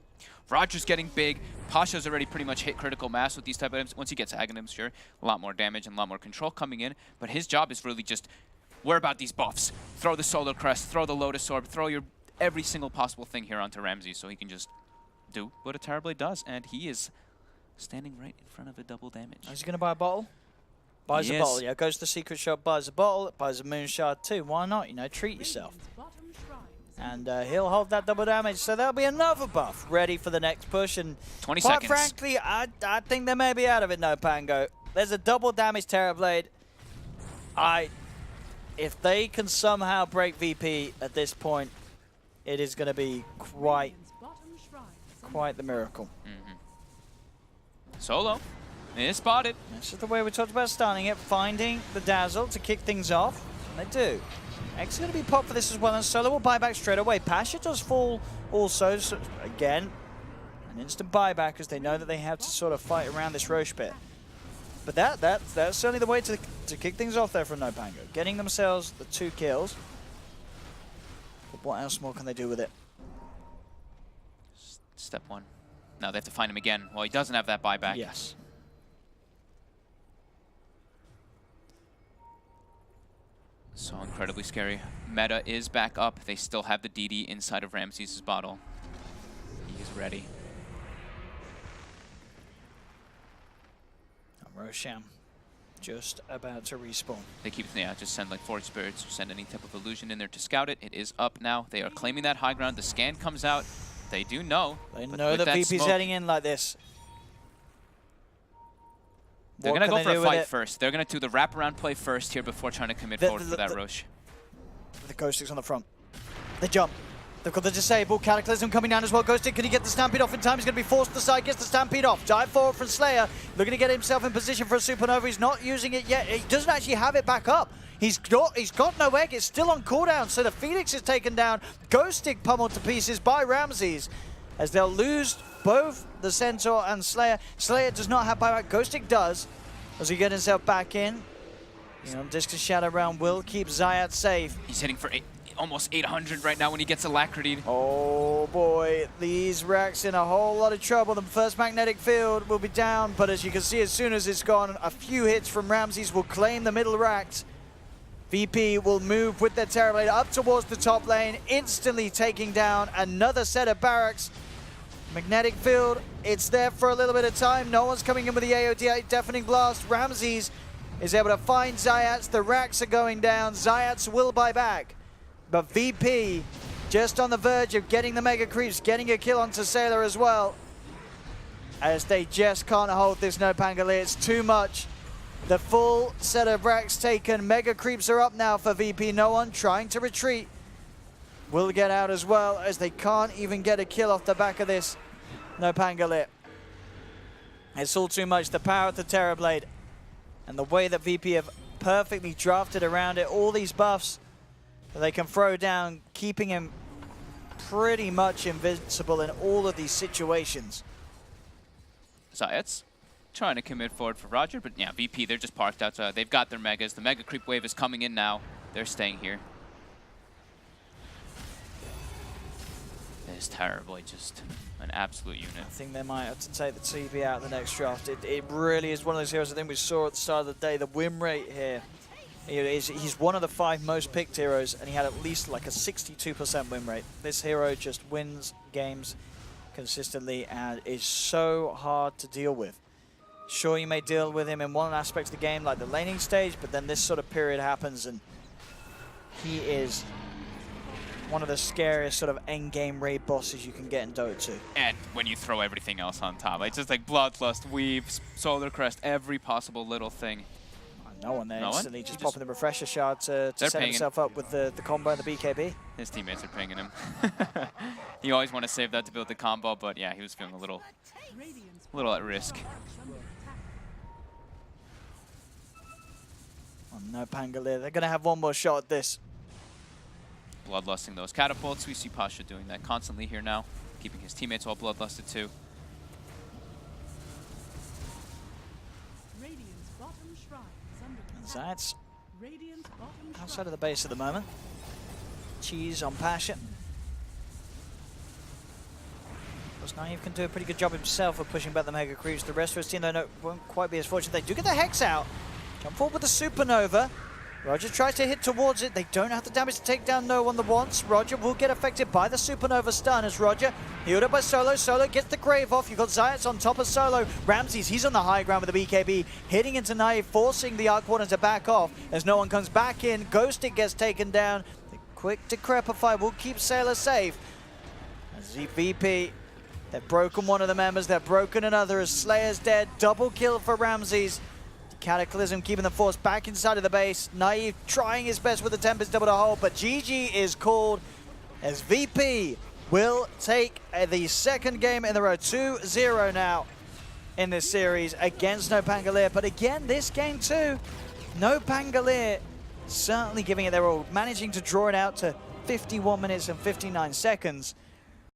big. Pasha's already pretty much hit critical mass with these type of items. Once he gets Aghanims, sure, a lot more damage and a lot more control coming in. But his job is really just, worry about these buffs. Throw the Solar Crest, throw the Lotus Orb, throw your every single possible thing here onto Ramses so he can just do what a Terrorblade does. And he is standing right in front of a double damage. Is he going to buy a bottle? Buys a bottle, yeah. Goes to the secret shop, buys a bottle, buys a Moonshard too. Why not? Treat yourself. And he'll hold that double damage, so there'll be another buff ready for the next push. And 20 quite seconds. frankly, I think they may be out of it, NoPango. There's a double damage Terrorblade. If they can somehow break VP at this point, it is going to be quite the miracle. Solo is spotted. This is the way we talked about starting it, finding the Dazzle to kick things off, and they do. X is going to be popped for this as well, and Solo will buy back straight away. Pasha does fall also, so again, an instant buyback as they know that they have to sort of fight around this Roche pit. But that's certainly the way to kick things off there from NoPango. Getting themselves the 2 kills. But what else more can they do with it? Step 1. Now they have to find him again. Well, he doesn't have that buyback. Yes. So incredibly scary. Meta is back up. They still have the DD inside of Ramses' bottle. He is ready. Rosham just about to respawn. They keep, just send like Forge Spirits or send any type of illusion in there to scout it. It is up now. They are claiming that high ground. The scan comes out. They do know. They know that VP's heading in like this. They're going to go for a fight first. They're going to do the wraparound play first here before trying to commit forward for that Roche. The Ghost Stick's on the front. They jump. They've got the Disable. Cataclysm coming down as well. Ghost Stick, can he get the Stampede off in time? He's going to be forced to the side, gets the Stampede off. Dive forward from Slayer. Looking to get himself in position for a Supernova. He's not using it yet. He doesn't actually have it back up. He's got no egg. It's still on cooldown. So the Phoenix is taken down. Ghost Stick pummeled to pieces by Ramses as they'll lose both the Centaur and Slayer. Slayer does not have buyback. Ghost Stick does as he gets himself back in. Discus Shadow round will keep Zayat safe. He's hitting for almost 800 right now when he gets Alacrity. Oh boy, these racks in a whole lot of trouble. The first magnetic field will be down, but as you can see, as soon as it's gone, a few hits from Ramses will claim the middle racks. VP will move with their Terrorblade up towards the top lane, instantly taking down another set of barracks. Magnetic field, it's there for a little bit of time. No one's coming in with the AOD Deafening Blast. Ramses is able to find Zayats. The racks are going down. Zayats will buy back. But VP just on the verge of getting the Mega Creeps, getting a kill onto Sailor as well. As they just can't hold this NoPango. It's too much. The full set of racks taken. Mega Creeps are up now for VP. No one trying to retreat will get out as well, as they can't even get a kill off the back of this NoPango. It's all too much. The power of the Terrorblade and the way that VP have perfectly drafted around it. All these buffs that they can throw down, keeping him pretty much invincible in all of these situations. Zayats trying to commit forward for Roger, but yeah, VP, they're just parked outside. They've got their Megas. The Mega Creep wave is coming in now. They're staying here. This Terrorblade, just an absolute unit. I think they might have to take the TB out the next draft. It really is one of those heroes I think we saw at the start of the day. The win rate here, he's one of the 5 most picked heroes, and he had at least like a 62% win rate. This hero just wins games consistently and is so hard to deal with. Sure, you may deal with him in one aspect of the game, like the laning stage, but then this sort of period happens, and he is one of the scariest sort of end-game raid bosses you can get in Dota 2. And when you throw everything else on top, it's just like Bloodlust, Weave, Solar Crest, every possible little thing. No one there, instantly just popping the Refresher Shard to set himself up with the combo and the BKB. His teammates are pinging him. You always want to save that to build the combo, but yeah, he was feeling a little at risk. Oh, NoPango, they're going to have one more shot at this. Bloodlusting those catapults. We see Pasha doing that constantly here now, keeping his teammates all bloodlusted too. And Zayats outside of the base at the moment. Cheese on Pasha. Naive can do a pretty good job himself of pushing back the Mega Creeps. The rest of his team, though, won't quite be as fortunate. They do get the Hex out. Jump forward with the Supernova. Roger tries to hit towards it. They don't have the damage to take down no one the once. Roger will get affected by the Supernova stun as Roger healed up by Solo. Solo gets the Grave off. You've got Zayats on top of Solo. Ramses, he's on the high ground with the BKB, hitting into Naive, forcing the Arc Warden to back off as no one comes back in. Ghostic gets taken down. The quick Decrepify will keep Sailor safe. As VP, they've broken one of the members. They've broken another as Slayer's dead. Double kill for Ramses. Cataclysm keeping the force back inside of the base. Naive trying his best with the Tempest double to hold, but GG is called as VP will take the second game in a row. 2-0 now in this series against NoPango. But again, this game too, NoPango certainly giving it their all, managing to draw it out to 51 minutes and 59 seconds.